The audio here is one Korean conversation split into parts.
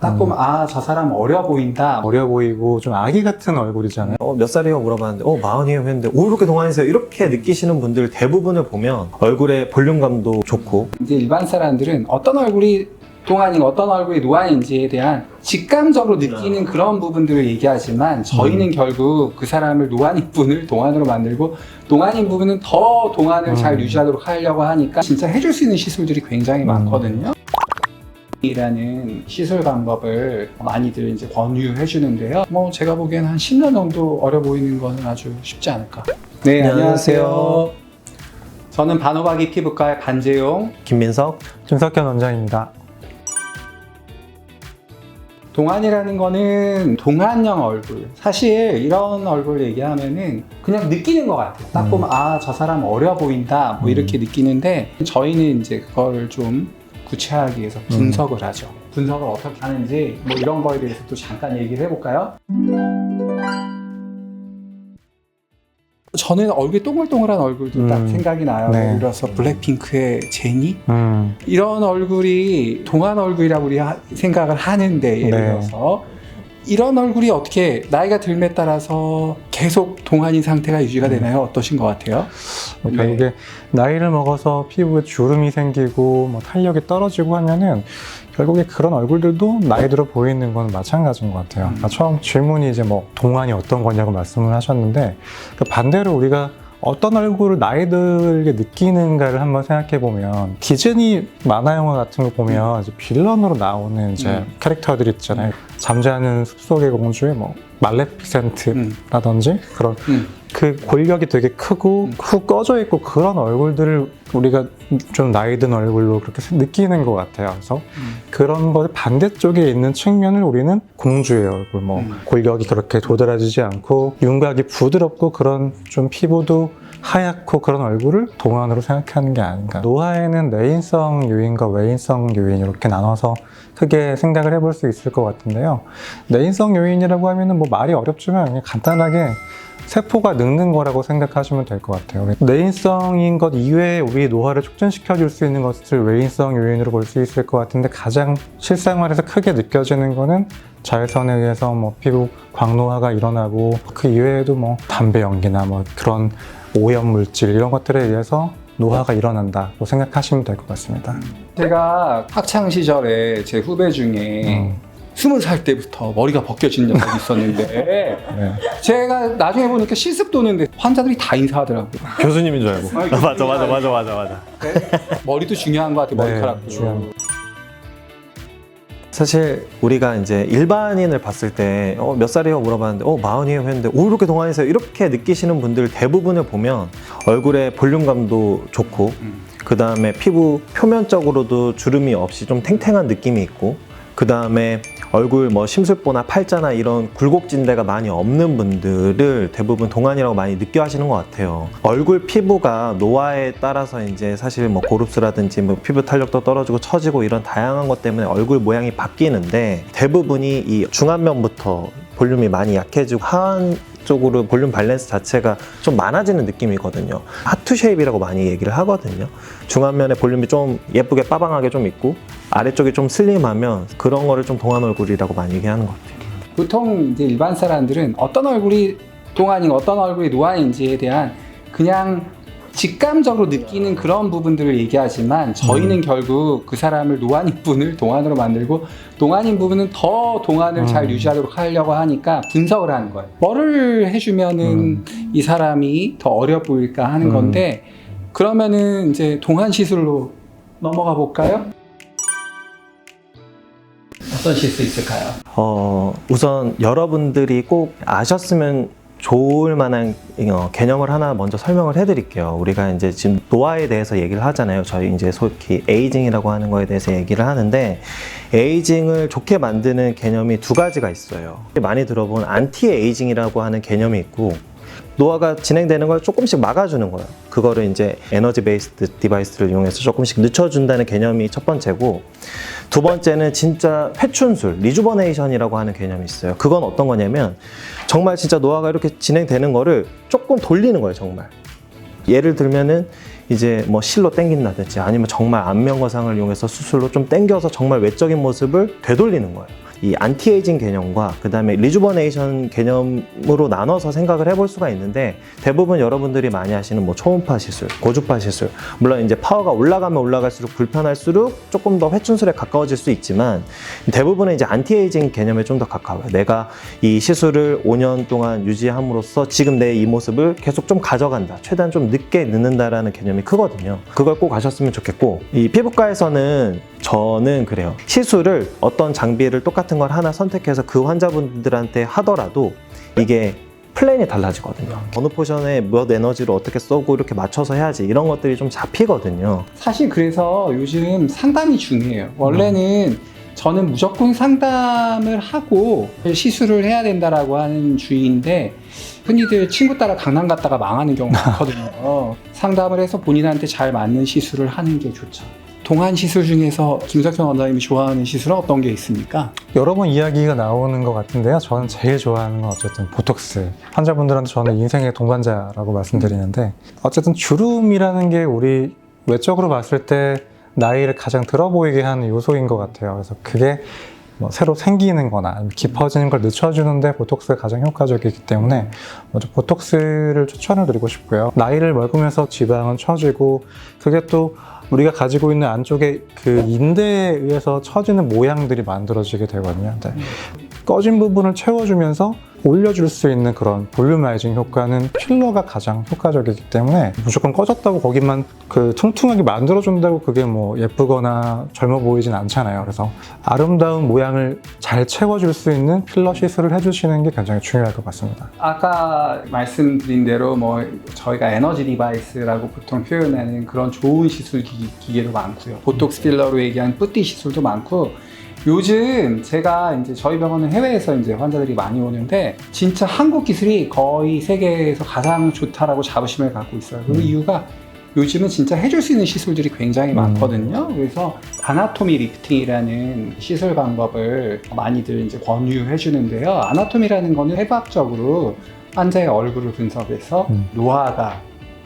딱 보면 아, 저 사람 어려 보인다. 어려 보이고 좀 아기 같은 얼굴이잖아요. 몇 살이에요? 물어봤는데 마흔이에요 했는데 이렇게 동안이세요? 이렇게 느끼시는 분들 대부분을 보면 얼굴의 볼륨감도 좋고 이제 일반 사람들은 어떤 얼굴이 동안이고 어떤 얼굴이 노안인지에 대한 직감적으로 느끼는 그런 부분들을 얘기하지만 저희는 결국 그 사람을 노안인 분을 동안으로 만들고 동안인 부분은 더 동안을 잘 유지하도록 하려고 하니까 진짜 해줄 수 있는 시술들이 굉장히 많거든요. 이라는 시술 방법을 많이들 이제 권유해 주는데요. 뭐 제가 보기엔 한 10년 정도 어려 보이는 거는 아주 쉽지 않을까. 네, 안녕하세요. 저는 반호박이 피부과의 반재용. 김민석 김석현 원장입니다. 동안이라는 거는 동안형 얼굴. 사실 이런 얼굴 얘기하면은 그냥 느끼는 것 같아요. 딱 보면 아, 저 사람 어려 보인다. 뭐 이렇게 느끼는데 저희는 이제 그거를 좀 구체화하기 위해서 분석을 하죠. 분석을 어떻게 하는지 뭐 이런 거에 대해서 또 잠깐 얘기를 해볼까요? 저는 얼굴이 동글동글한 얼굴도 딱 생각이 나요. 네. 예를 들어서 블랙핑크의 제니? 이런 얼굴이 동안 얼굴이라고 우리 생각을 하는데 예를 들어서 이런 얼굴이 어떻게 나이가 들에 따라서 계속 동안인 상태가 유지가 되나요? 어떠신 것 같아요? 결국에 나이를 먹어서 피부에 주름이 생기고 뭐 탄력이 떨어지고 하면은 결국에 그런 얼굴들도 나이 들어 보이는 건 마찬가지인 것 같아요. 처음 질문이 이제 뭐 동안이 어떤 거냐고 말씀을 하셨는데 그 반대로 우리가 어떤 얼굴을 나이 들게 느끼는가를 한번 생각해 보면 디즈니 만화 영화 같은 거 보면 이제 빌런으로 나오는 이제 캐릭터들 있잖아요. 잠자는 숲속의 공주의 뭐 말레피센트라든지 그런 그 골격이 되게 크고 훅 꺼져 있고 그런 얼굴들을 우리가 좀 나이 든 얼굴로 그렇게 느끼는 것 같아요. 그래서 그런 것 반대쪽에 있는 측면을 우리는 공주의 얼굴, 뭐 골격이 그렇게 도드라지지 않고 윤곽이 부드럽고 그런 좀 피부도 하얗고 그런 얼굴을 동안으로 생각하는 게 아닌가. 노화에는 내인성 요인과 외인성 요인 이렇게 나눠서 크게 생각을 해볼 수 있을 것 같은데요. 내인성 요인이라고 하면은 뭐 말이 어렵지만 그냥 간단하게 세포가 늙는 거라고 생각하시면 될 것 같아요. 내인성인 것 이외에 우리 노화를 촉진시켜 줄 수 있는 것을 외인성 요인으로 볼 수 있을 것 같은데 가장 실생활에서 크게 느껴지는 거는 자외선에 의해서 뭐 피부 광노화가 일어나고 그 이외에도 뭐 담배 연기나 뭐 그런 오염 물질 이런 것들에 의해서 노화가 일어난다고 생각하시면 될 것 같습니다. 제가 학창 시절에 제 후배 중에 20살 때부터 머리가 벗겨진 녀석이 있었는데 제가 나중에 보니까 실습 도는데 환자들이 다 인사하더라고요. 교수님인 줄 알고 맞아 머리도 중요한 것 같아요. 머리카락도. 중요합니다. 사실 우리가 이제 일반인을 봤을 때 몇 살이에요? 물어봤는데 마흔이에요 했는데 이렇게 동안이세요? 이렇게 느끼시는 분들 대부분을 보면 얼굴의 볼륨감도 좋고 그 다음에 피부 표면적으로도 주름이 없이 좀 탱탱한 느낌이 있고 그 다음에 얼굴 뭐 심술보나 팔자나 이런 굴곡진대가 많이 없는 분들을 대부분 동안이라고 많이 느껴 하시는 것 같아요. 얼굴 피부가 노화에 따라서 이제 사실 뭐 고룹스라든지 뭐 피부 탄력도 떨어지고 처지고 이런 다양한 것 때문에 얼굴 모양이 바뀌는데 대부분이 이 중안면부터 볼륨이 많이 약해지고 하한 쪽으로 볼륨 밸런스 자체가 좀 많아지는 느낌이거든요. 하트 쉐입이라고 많이 얘기를 하거든요. 중안면에 볼륨이 좀 예쁘게 빠방하게 좀 있고 아래쪽이 좀 슬림하면 그런 거를 좀 동안 얼굴이라고 많이 얘기하는 것 같아요. 보통 이제 일반 사람들은 어떤 얼굴이 동안이고 어떤 얼굴이 노안인지에 대한 그냥 직감적으로 느끼는 그런 부분들을 얘기하지만 저희는 결국 그 사람을 노안인 분을 동안으로 만들고 동안인 부분은 더 동안을 잘 유지하도록 하려고 하니까 분석을 하는 거예요. 뭐를 해주면은 이 사람이 더 어려 보일까 하는 건데 그러면은 이제 동안 시술로 넘어가 볼까요? 어떤 시술 있을까요? 우선 여러분들이 꼭 아셨으면 좋을 만한 개념을 하나 먼저 설명을 해드릴게요. 우리가 이제 지금 노화에 대해서 얘기를 하잖아요. 저희 이제 속히 에이징이라고 하는 거에 대해서 얘기를 하는데 에이징을 좋게 만드는 개념이 두 가지가 있어요. 많이 들어본 안티 에이징이라고 하는 개념이 있고 노화가 진행되는 걸 조금씩 막아주는 거예요. 그거를 이제 에너지 베이스드 디바이스를 이용해서 조금씩 늦춰준다는 개념이 첫 번째고 두 번째는 진짜 회춘술, 리주버네이션이라고 하는 개념이 있어요. 그건 어떤 거냐면 정말 진짜 노화가 이렇게 진행되는 거를 조금 돌리는 거예요, 정말. 예를 들면은 이제 뭐 실로 당긴다든지 아니면 정말 안면거상을 이용해서 수술로 좀 당겨서 정말 외적인 모습을 되돌리는 거예요. 이 안티에이징 개념과 그 다음에 리주버네이션 개념으로 나눠서 생각을 해볼 수가 있는데, 대부분 여러분들이 많이 하시는 뭐 초음파 시술, 고주파 시술, 물론 이제 파워가 올라가면 올라갈수록 불편할수록 조금 더 회춘술에 가까워질 수 있지만, 대부분은 이제 안티에이징 개념에 좀 더 가까워요. 내가 이 시술을 5년 동안 유지함으로써 지금 내 이 모습을 계속 좀 가져간다, 최대한 좀 늦게 늦는다라는 개념이 크거든요. 그걸 꼭 아셨으면 좋겠고, 이 피부과에서는 저는 그래요. 시술을 어떤 장비를 똑같은 걸 하나 선택해서 그 환자분들한테 하더라도 이게 플랜이 달라지거든요. 어느 포션에 몇 에너지를 어떻게 쏘고 이렇게 맞춰서 해야지, 이런 것들이 좀 잡히거든요. 사실 그래서 요즘 상담이 중요해요. 원래는 저는 무조건 상담을 하고 시술을 해야 된다라고 하는 주의인데, 흔히들 친구 따라 강남 갔다가 망하는 경우가 많거든요. 상담을 해서 본인한테 잘 맞는 시술을 하는 게 좋죠. 동안 시술 중에서 김석현 원장님이 좋아하는 시술은 어떤 게 있습니까? 여러 번 이야기가 나오는 것 같은데요. 저는 제일 좋아하는 건 어쨌든 보톡스. 환자분들한테 저는 인생의 동반자라고 말씀드리는데, 어쨌든 주름이라는 게 우리 외적으로 봤을 때 나이를 가장 들어 보이게 하는 요소인 것 같아요. 그래서 그게 뭐 새로 생기는 거나 깊어지는 걸 늦춰주는데 보톡스가 가장 효과적이기 때문에 먼저 보톡스를 추천을 드리고 싶고요. 나이를 먹으면서 지방은 처지고, 그게 또 우리가 가지고 있는 안쪽에 그 인대에 의해서 처지는 모양들이 만들어지게 되거든요. 네. 꺼진 부분을 채워주면서 올려줄 수 있는 그런 볼륨라이징 효과는 필러가 가장 효과적이기 때문에, 무조건 꺼졌다고 거기만 그 퉁퉁하게 만들어준다고 그게 뭐 예쁘거나 젊어 보이진 않잖아요. 그래서 아름다운 모양을 잘 채워줄 수 있는 필러 시술을 해주시는 게 굉장히 중요할 것 같습니다. 아까 말씀드린 대로 뭐 저희가 에너지 디바이스라고 보통 표현하는 그런 좋은 시술 기계도 많고요. 보톡스 필러로 얘기하는 뿌띠 시술도 많고, 요즘 제가 이제 저희 병원은 해외에서 이제 환자들이 많이 오는데, 진짜 한국 기술이 거의 세계에서 가장 좋다라고 자부심을 갖고 있어요. 그 이유가 요즘은 진짜 해줄 수 있는 시술들이 굉장히 많거든요. 그래서 아나토미 리프팅이라는 시술 방법을 많이들 이제 권유해 주는데요. 아나토미라는 거는 해부학적으로 환자의 얼굴을 분석해서 노화가,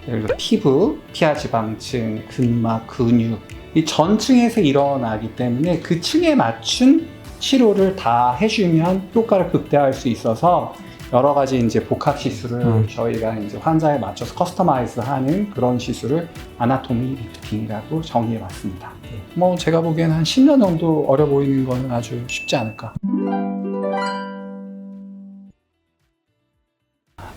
예를 들어 피부, 피하지방층, 근막, 근육, 이 전층에서 일어나기 때문에 그 층에 맞춘 치료를 다 해주면 효과를 극대화할 수 있어서, 여러 가지 이제 복합 시술을 저희가 이제 환자에 맞춰서 커스터마이즈 하는 그런 시술을 아나토미 리프팅이라고 정의해 봤습니다. 뭐 제가 보기에는 한 10년 정도 어려 보이는 거는 아주 쉽지 않을까.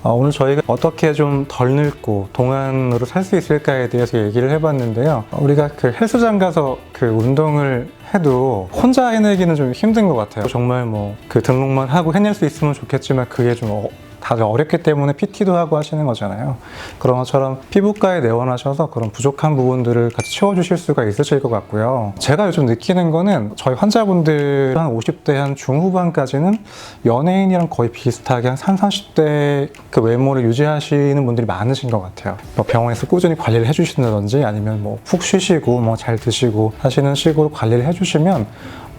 오늘 저희가 어떻게 좀 덜 늙고 동안으로 살 수 있을까에 대해서 얘기를 해봤는데요. 우리가 그 헬스장 가서 그 운동을 해도 혼자 해내기는 좀 힘든 것 같아요. 정말 뭐 그 등록만 하고 해낼 수 있으면 좋겠지만, 그게 좀 다들 어렵기 때문에 PT도 하고 하시는 거잖아요. 그런 것처럼 피부과에 내원하셔서 그런 부족한 부분들을 같이 채워주실 수가 있으실 것 같고요. 제가 요즘 느끼는 거는 저희 환자분들 한 50대 한 중후반까지는 연예인이랑 거의 비슷하게 한 30, 40대 그 외모를 유지하시는 분들이 많으신 것 같아요. 뭐 병원에서 꾸준히 관리를 해주신다든지, 아니면 뭐 푹 쉬시고 뭐 잘 드시고 하시는 식으로 관리를 해주시면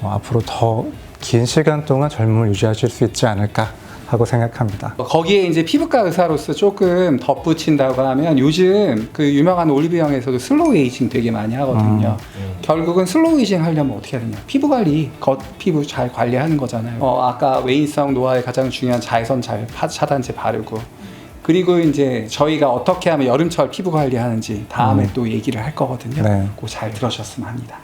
앞으로 더 긴 시간 동안 젊음을 유지하실 수 있지 않을까 하고 생각합니다. 거기에 이제 피부과 의사로서 조금 덧붙인다고 하면, 요즘 그 유명한 올리브영에서도 슬로우 에이징 되게 많이 하거든요. 결국은 슬로우 에이징 하려면 어떻게 해야 되냐? 피부 관리, 겉 피부 잘 관리하는 거잖아요. 아까 외인성 노화의 가장 중요한 자외선 차단제 바르고, 그리고 이제 저희가 어떻게 하면 여름철 피부 관리하는지 다음에 또 얘기를 할 거거든요. 네. 그거 잘 들으셨으면 합니다.